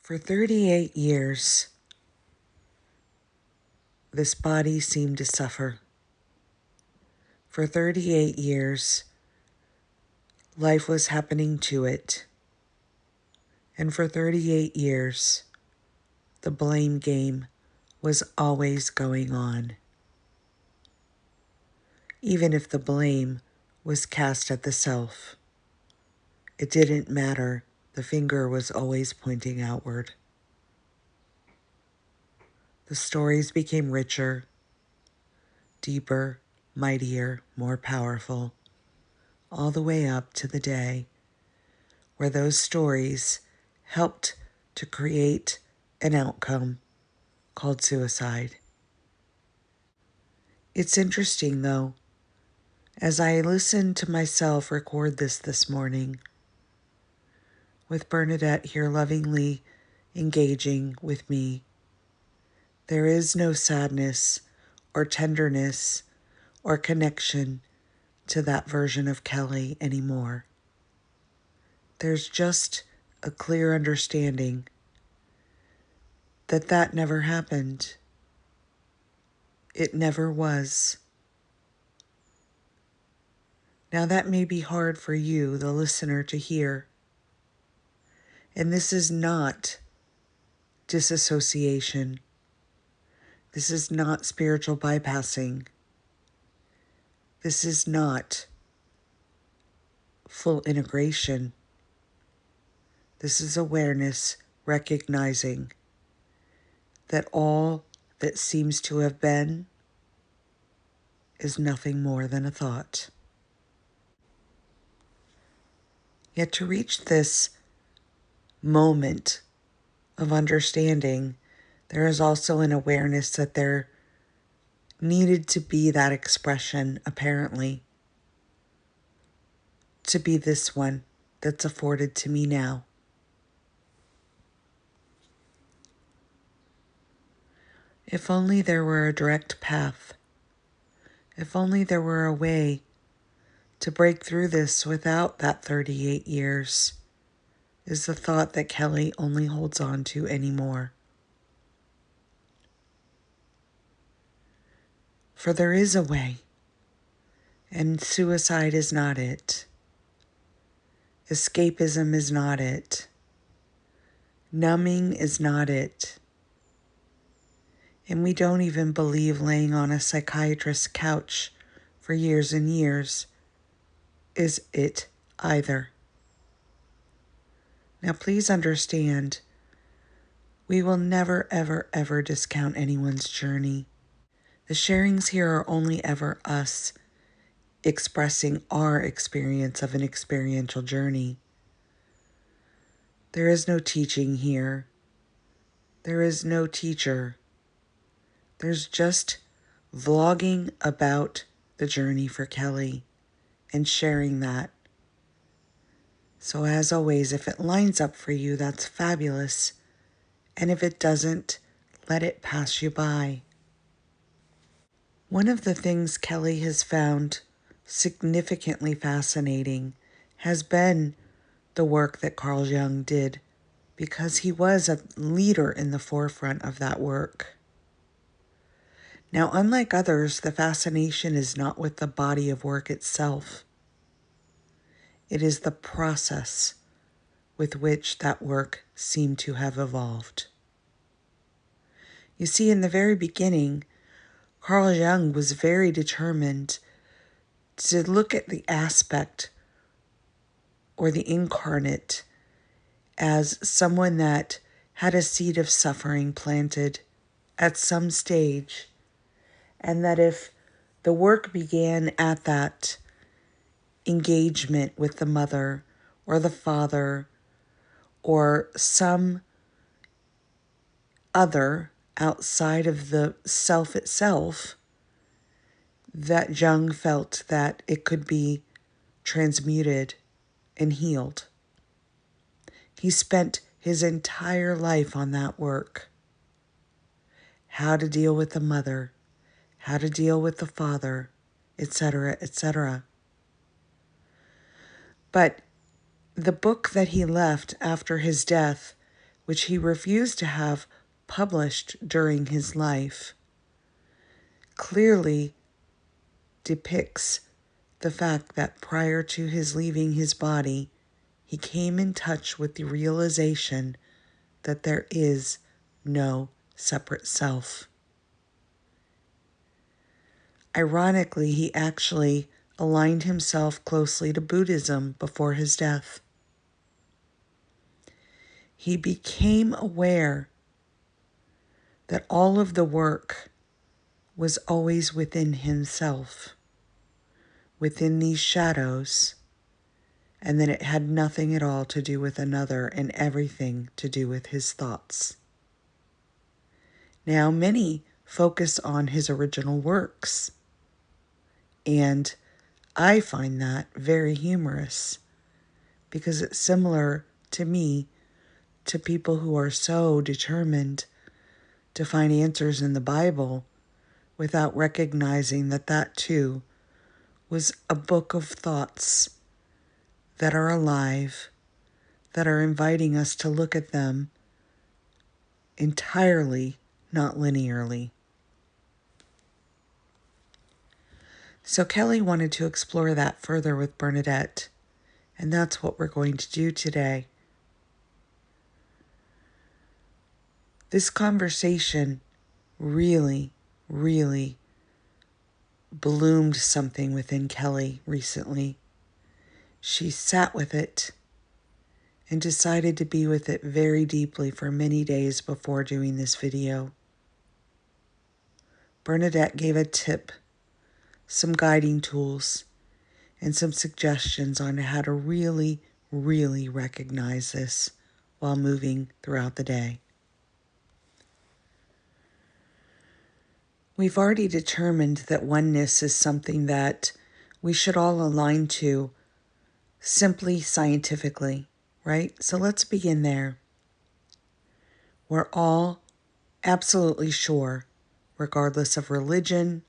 For 38 years, this body seemed to suffer. For 38 years, life was happening to it. And for 38 years, the blame game was always going on. Even if the blame was cast at the self, it didn't matter. The finger was always pointing outward. The stories became richer, deeper, mightier, more powerful, all the way up to the day where those stories helped to create an outcome called suicide. It's interesting, though, as I listened to myself record this morning, with Bernadette here lovingly engaging with me, there is no sadness or tenderness or connection to that version of Kelly anymore. There's just a clear understanding that that never happened. It never was. Now that may be hard for you, the listener, to hear. And this is not disassociation. This is not spiritual bypassing. This is not full integration. This is awareness, recognizing that all that seems to have been is nothing more than a thought. Yet to reach this moment of understanding, there is also an awareness that there needed to be that expression, apparently, to be this one that's afforded to me now. If only there were a direct path. If only there were a way to break through this without that 38 years, is the thought that Kelly only holds on to anymore. For there is a way, and suicide is not it. Escapism is not it. Numbing is not it. And we don't even believe laying on a psychiatrist's couch for years and years is it either. Now please understand, we will never, ever, ever discount anyone's journey. The sharings here are only ever us expressing our experience of an experiential journey. There is no teaching here. There is no teacher. There's just vlogging about the journey for Kelly and sharing that. So as always, if it lines up for you, that's fabulous. And if it doesn't, let it pass you by. One of the things Kelly has found significantly fascinating has been the work that Carl Jung did, because he was a leader in the forefront of that work. Now, unlike others, the fascination is not with the body of work itself. It is the process with which that work seemed to have evolved. You see, in the very beginning, Carl Jung was very determined to look at the aspect or the incarnate as someone that had a seed of suffering planted at some stage, and that if the work began at that engagement with the mother or the father or some other outside of the self itself, that Jung felt that it could be transmuted and healed. He spent his entire life on that work. How to deal with the mother, how to deal with the father, etc., etc. But the book that he left after his death which he refused to have published during his life, clearly depicts the fact that prior to his leaving his body, he came in touch with the realization that there is no separate self. Ironically, he actually aligned himself closely to Buddhism before his death. He became aware that all of the work was always within himself, within these shadows, and that it had nothing at all to do with another and everything to do with his thoughts. Now, many focus on his original works, and I find that very humorous because it's similar to me to people who are so determined to find answers in the Bible without recognizing that that too was a book of thoughts that are alive, that are inviting us to look at them entirely, not linearly. So Kelly wanted to explore that further with Bernadette, and that's what we're going to do today. This conversation really, really bloomed something within Kelly recently. She sat with it and decided to be with it very deeply for many days before doing this video. Bernadette gave a tip, some guiding tools, and some suggestions on how to really, really recognize this while moving throughout the day. We've already determined that oneness is something that we should all align to simply scientifically, right? So let's begin there. We're all absolutely sure, regardless of religion,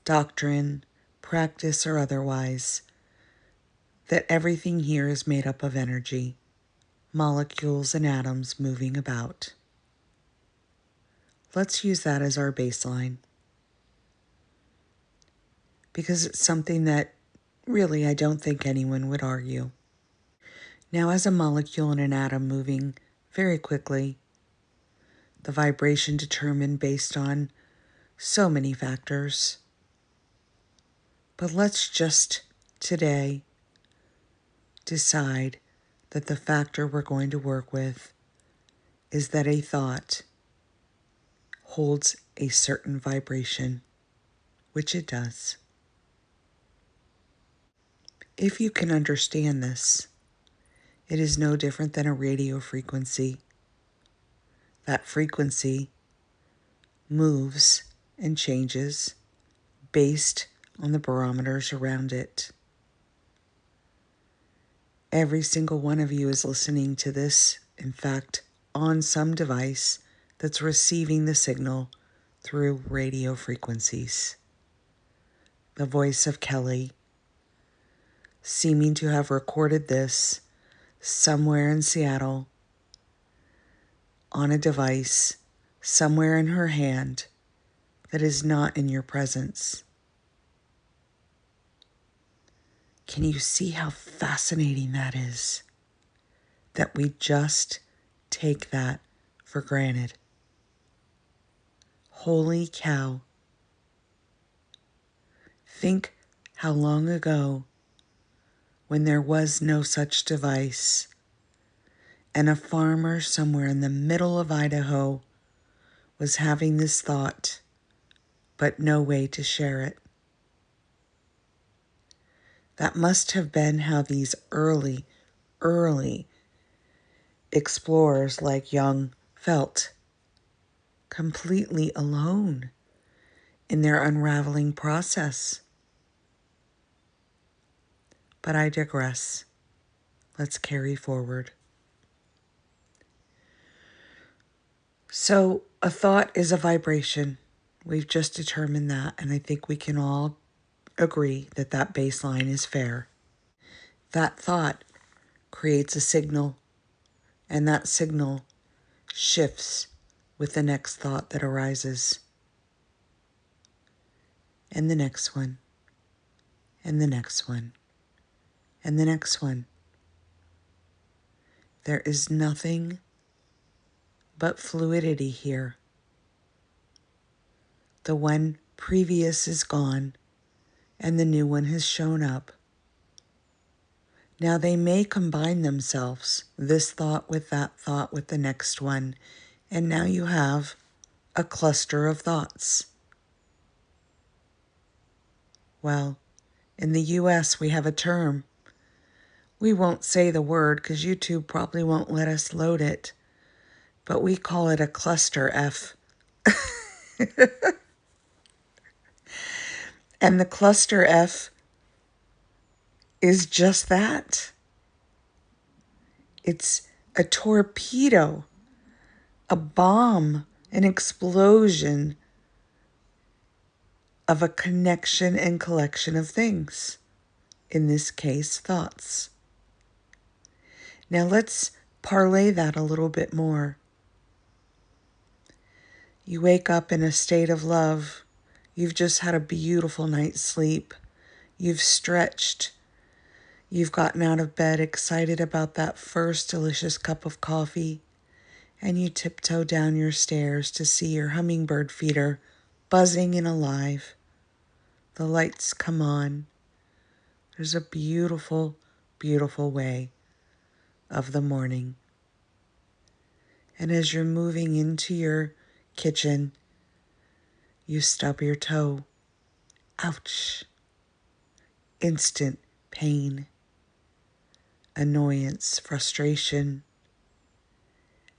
doctrine, practice, or otherwise, that everything here is made up of energy, molecules and atoms moving about. Let's use that as our baseline, because it's something that really I don't think anyone would argue. Now, as a molecule and an atom moving very quickly, the vibration determined based on so many factors. But let's just today decide that the factor we're going to work with is that a thought holds a certain vibration, which it does. If you can understand this, it is no different than a radio frequency. That frequency moves and changes based on the barometers around it. Every single one of you is listening to this, in fact, on some device that's receiving the signal through radio frequencies. The voice of Kelly, seeming to have recorded this somewhere in Seattle on a device, somewhere in her hand that is not in your presence. Can you see how fascinating that is? That we just take that for granted. Holy cow. Think how long ago, when there was no such device, and a farmer somewhere in the middle of Idaho was having this thought, but no way to share it. That must have been how these early explorers like Young felt, completely alone in their unraveling process. But I digress. Let's carry forward. So a thought is a vibration. We've just determined that, and I think we can all agree that that baseline is fair. That thought creates a signal, and that signal shifts with the next thought that arises, and the next one, and the next one, and the next one. There is nothing but fluidity here. The one previous is gone, and the new one has shown up. Now they may combine themselves, this thought with that thought with the next one, and now you have a cluster of thoughts. Well, in the US we have a term. We won't say the word because YouTube probably won't let us load it, but we call it a cluster F. And the cluster F is just that. It's a torpedo, a bomb, an explosion of a connection and collection of things. In this case, thoughts. Now let's parlay that a little bit more. You wake up in a state of love. You've just had a beautiful night's sleep. You've stretched. You've gotten out of bed excited about that first delicious cup of coffee. And you tiptoe down your stairs to see your hummingbird feeder buzzing and alive. The lights come on. There's a beautiful, beautiful way of the morning. And as you're moving into your kitchen, you stub your toe. Ouch. Instant pain, annoyance, frustration.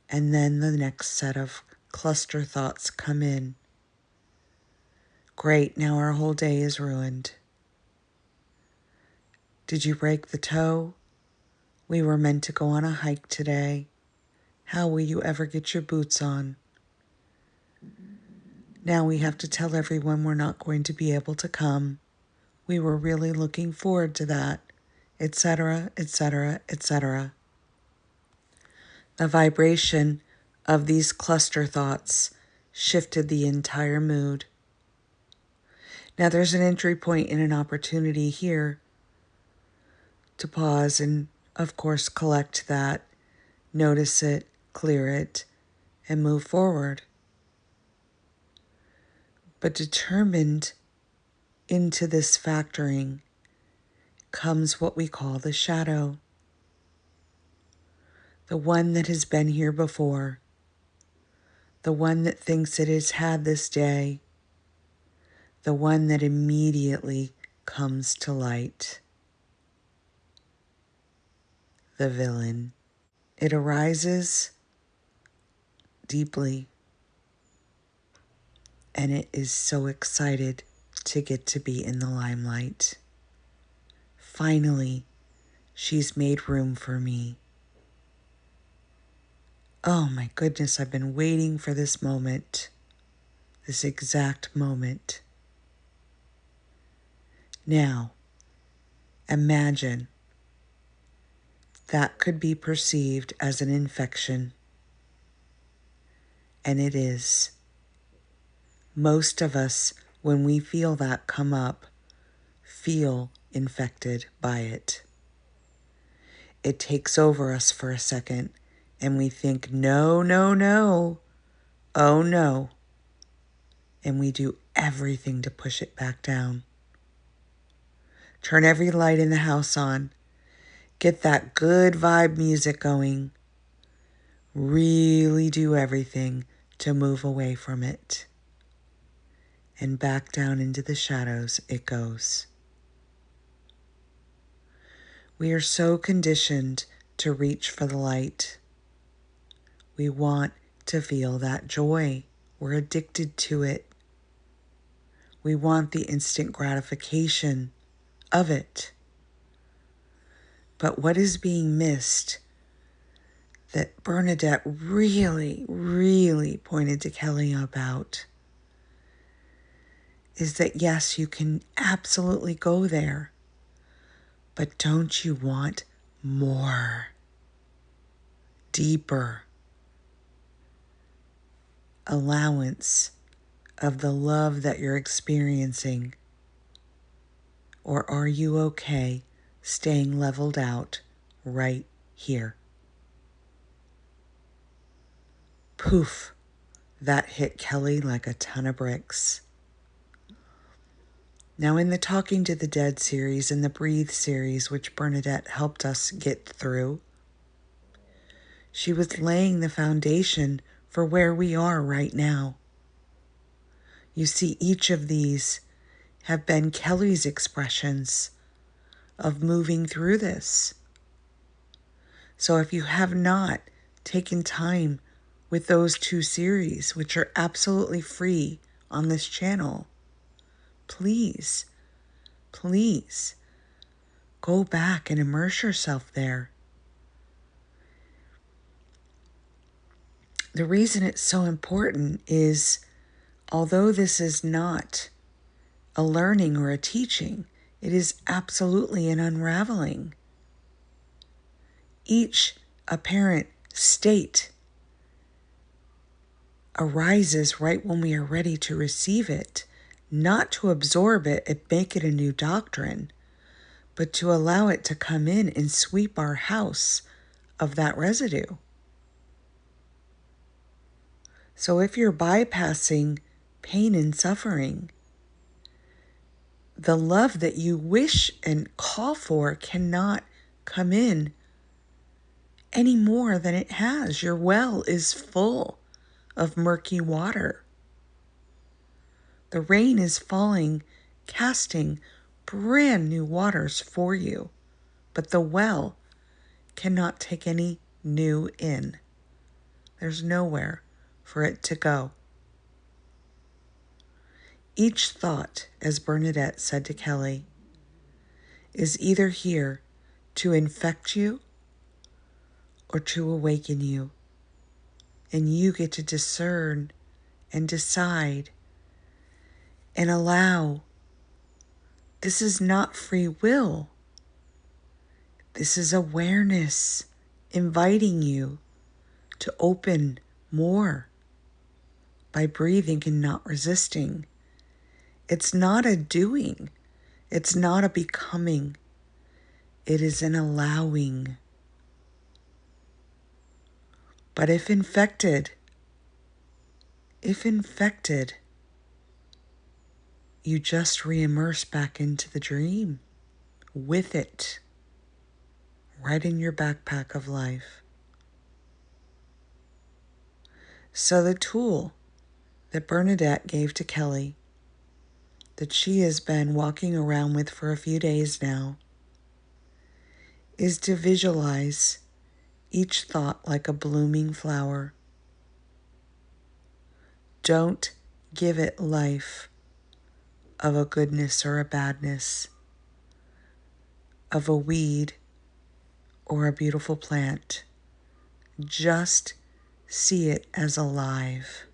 And then the next set of cluster thoughts come in. Great, now our whole day is ruined. Did you break the toe? We were meant to go on a hike today. How will you ever get your boots on? Now we have to tell everyone we're not going to be able to come. We were really looking forward to that, etc., etc., etc. The vibration of these cluster thoughts shifted the entire mood. Now there's an entry point and an opportunity here to pause and, of course, collect that, notice it, clear it, and move forward. But determined into this factoring comes what we call the shadow. The one that has been here before. The one that thinks it has had this day. The one that immediately comes to light. The villain. It arises deeply, and it is so excited to get to be in the limelight. Finally, she's made room for me. Oh my goodness, I've been waiting for this moment, this exact moment. Now, imagine that could be perceived as an infection, and it is. Most of us, when we feel that come up, feel infected by it. It takes over us for a second, and we think, no, no, no, oh no, and we do everything to push it back down. Turn every light in the house on. Get that good vibe music going. Really do everything to move away from it. And back down into the shadows it goes. We are so conditioned to reach for the light. We want to feel that joy. We're addicted to it. We want the instant gratification of it. But what is being missed that Bernadette really, really pointed to Kelly about is that yes, you can absolutely go there, but don't you want more, deeper? allowance of the love that you're experiencing? Or are you okay staying leveled out right here? Poof, that hit Kelly like a ton of bricks. Now, in the Talking to the Dead series and the Breathe series, which Bernadette helped us get through, she was laying the foundation for where we are right now. You see, each of these have been Kelly's expressions of moving through this. So if you have not taken time with those two series, which are absolutely free on this channel, please go back and immerse yourself there. The reason it's so important is, although this is not a learning or a teaching, it is absolutely an unraveling. Each apparent state arises right when we are ready to receive it, not to absorb it and make it a new doctrine, but to allow it to come in and sweep our house of that residue. So if you're bypassing pain and suffering, the love that you wish and call for cannot come in any more than it has. Your well is full of murky water. The rain is falling, casting brand new waters for you, but the well cannot take any new in. There's nowhere for it to go. Each thought, as Bernadette said to Kelly, is either here to infect you or to awaken you. And you get to discern and decide and allow. This is not free will. This is awareness inviting you to open more by breathing and not resisting. It's not a doing. It's not a becoming. It is an allowing. But if infected, you just re-immerse back into the dream with it, right in your backpack of life. So the tool that Bernadette gave to Kelly, that she has been walking around with for a few days now, is to visualize each thought like a blooming flower. Don't give it life of a goodness or a badness, of a weed or a beautiful plant. Just see it as alive,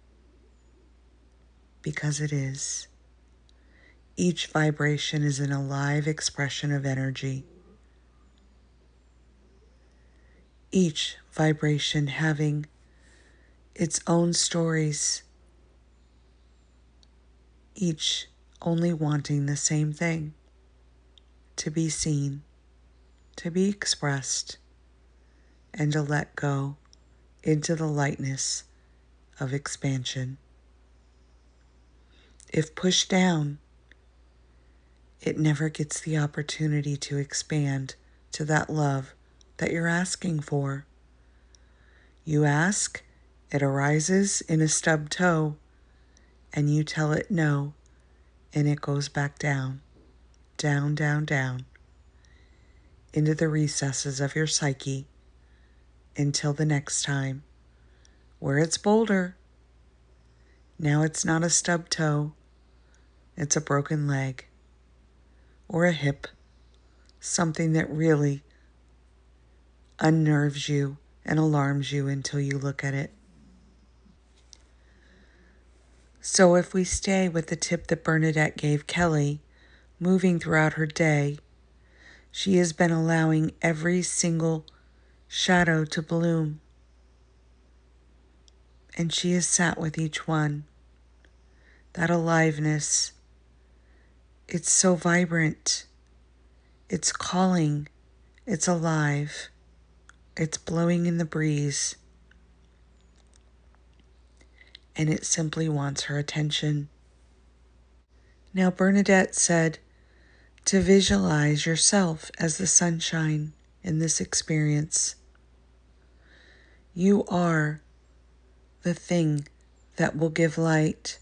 because it is. Each vibration is an alive expression of energy. Each vibration having its own stories, each only wanting the same thing: to be seen, to be expressed, and to let go into the lightness of expansion. If pushed down, it never gets the opportunity to expand to that love that you're asking for. You ask, it arises in a stub toe, and you tell it no, and it goes back down, down, down, down, into the recesses of your psyche until the next time, where it's bolder. Now it's not a stub toe, it's a broken leg or a hip, something that really unnerves you and alarms you until you look at it. So if we stay with the tip that Bernadette gave Kelly, moving throughout her day, she has been allowing every single shadow to bloom And she has sat with each one. That aliveness, it's so vibrant. It's calling. It's alive. It's blowing in the breeze. And it simply wants her attention. Now, Bernadette said to visualize yourself as the sunshine in this experience. You are the thing that will give light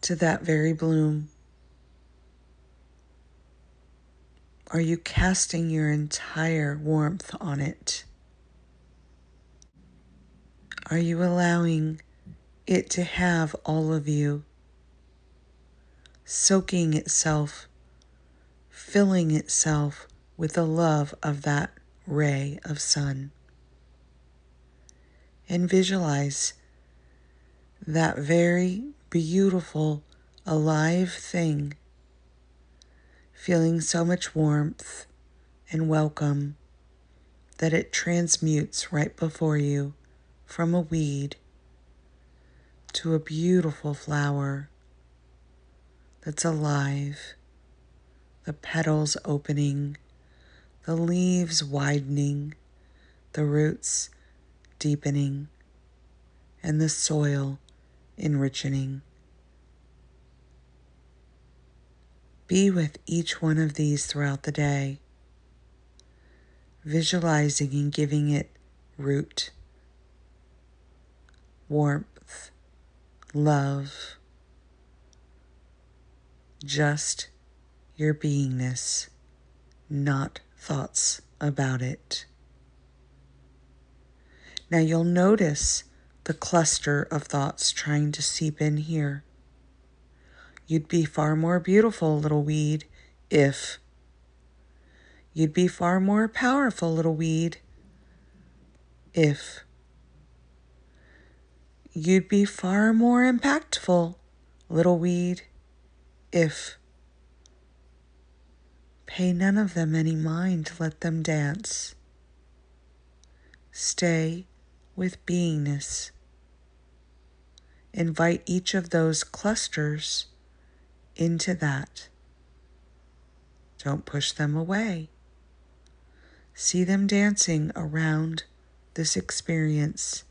to that very bloom. Are you casting your entire warmth on it? Are you allowing it to have all of you, soaking itself, filling itself with the love of that ray of sun? And visualize that very beautiful, alive thing, feeling so much warmth and welcome that it transmutes right before you from a weed to a beautiful flower that's alive, the petals opening, the leaves widening, the roots deepening, and the soil enriching. Be with each one of these throughout the day, visualizing and giving it root, warmth, love, just your beingness, not thoughts about it. Now you'll notice the cluster of thoughts trying to seep in here. You'd be far more beautiful, little weed, if. You'd be far more powerful, little weed, if. You'd be far more impactful, little weed, if. Pay none of them any mind, let them dance. Stay with beingness. Invite each of those clusters into that. Don't push them away. See them dancing around this experience,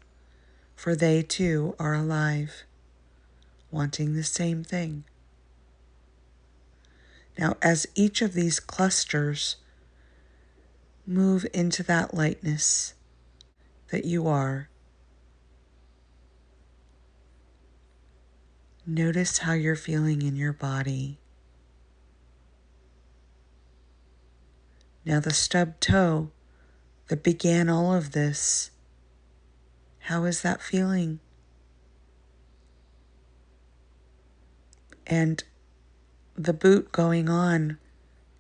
for they too are alive, wanting the same thing. Now, as each of these clusters move into that lightness that you are, notice how you're feeling in your body. Now, the stub toe that began all of this, how is that feeling? And the boot going on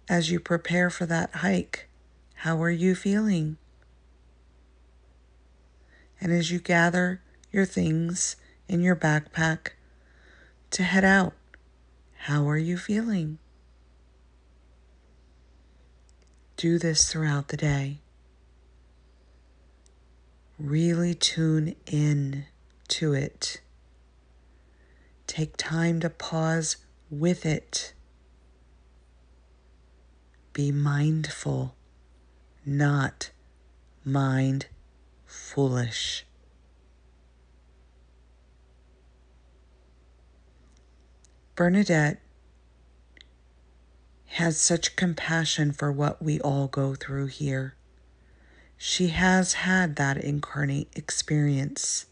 as you prepare for that hike, how are you feeling? And as you gather your things in your backpack to head out, how are you feeling? Do this throughout the day. Really tune in to it. Take time to pause with it. Be mindful, not mind foolish. Bernadette has such compassion for what we all go through here. She has had that incarnate experience,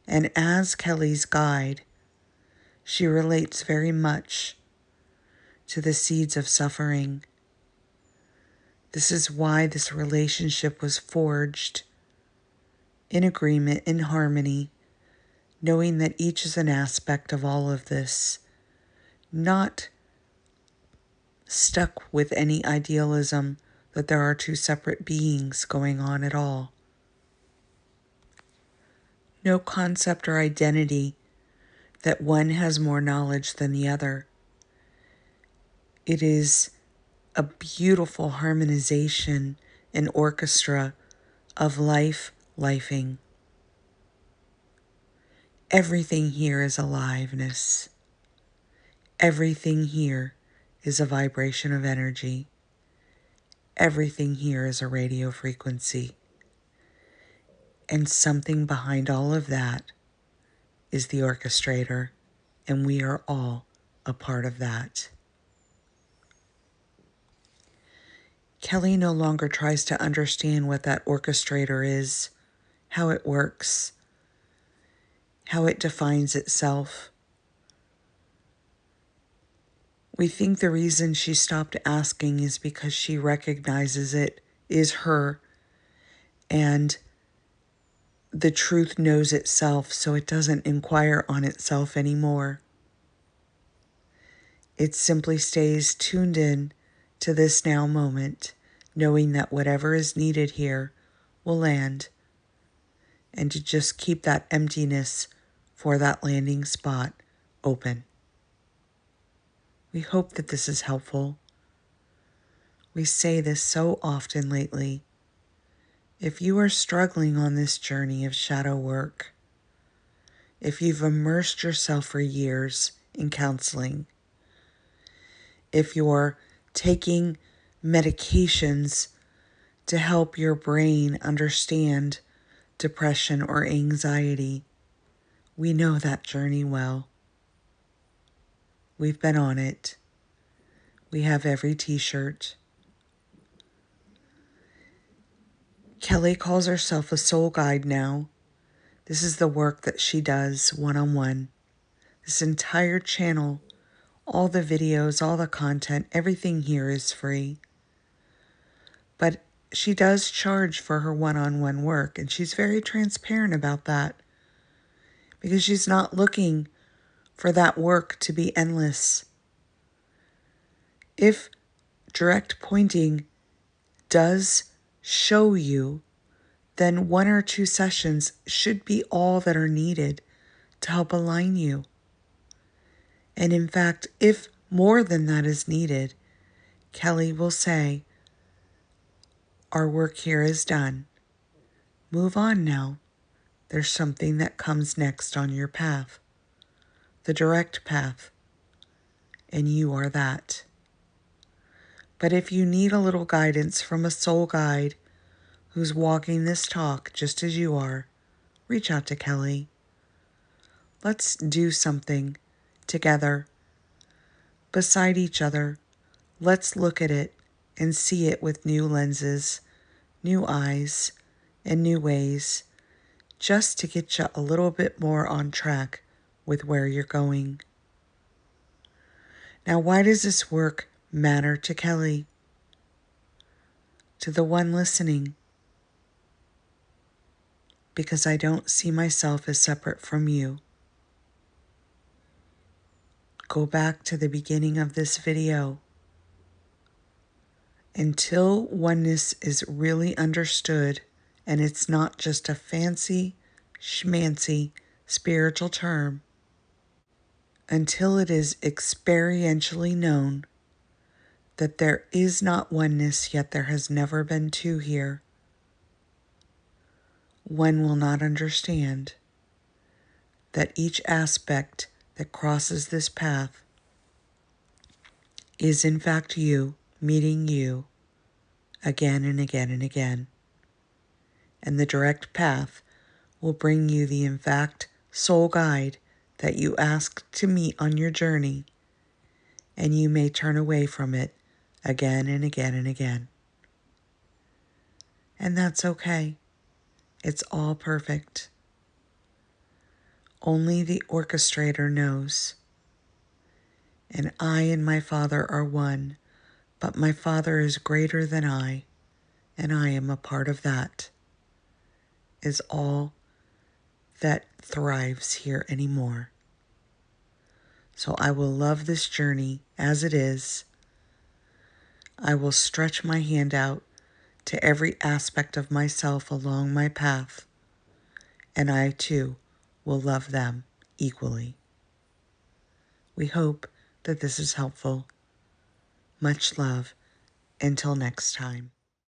and as Kelly's guide, she relates very much to the seeds of suffering. This is why this relationship was forged in agreement, in harmony, knowing that each is an aspect of all of this, not stuck with any idealism that there are two separate beings going on at all. No concept or identity that one has more knowledge than the other. It is a beautiful harmonization and orchestra of life lifing. Everything here is aliveness. Everything here is a vibration of energy. Everything here is a radio frequency. And something behind all of that is the orchestrator, and we are all a part of that. Kelly no longer tries to understand what that orchestrator is, how it works, how it defines itself. We think the reason she stopped asking is because she recognizes it is her, and the truth knows itself, so it doesn't inquire on itself anymore. It simply stays tuned in to this now moment, knowing that whatever is needed here will land, and to just keep that emptiness for that landing spot open. We hope that this is helpful. We say this so often lately. If you are struggling on this journey of shadow work, if you've immersed yourself for years in counseling, if you're taking medications to help your brain understand depression or anxiety, we know that journey well. We've been on it. We have every t-shirt. Kelly calls herself a soul guide now. This is the work that she does one-on-one. This entire channel, all the videos, all the content, everything here is free. But she does charge for her one-on-one work, and she's very transparent about that because she's not looking for that work to be endless. If direct pointing does show you, then 1 or 2 sessions should be all that are needed to help align you. And in fact, if more than that is needed, Kelly will say, our work here is done. Move on now. There's something that comes next on your path, the direct path, and you are that. But if you need a little guidance from a soul guide who's walking this talk just as you are, reach out to Kelly. Let's do something together, beside each other. Let's look at it and see it with new lenses, new eyes, and new ways, just to get you a little bit more on track with where you're going. Now, why does this work matter to Kelly? To the one listening? Because I don't see myself as separate from you. Go back to the beginning of this video. Until oneness is really understood, and it's not just a fancy, schmancy spiritual term, until it is experientially known that there is not oneness, yet there has never been two here, one will not understand that each aspect that crosses this path is in fact you meeting you again and again and again. And the direct path will bring you the in fact soul guide that you asked to meet on your journey, and you may turn away from it again and again and again. And that's okay. It's all perfect. Only the orchestrator knows. And I and my Father are one, but my Father is greater than I, and I am a part of that, is all that thrives here anymore. So I will love this journey as it is. I will stretch my hand out to every aspect of myself along my path, and I too will love them equally. We hope that this is helpful. Much love. Until next time.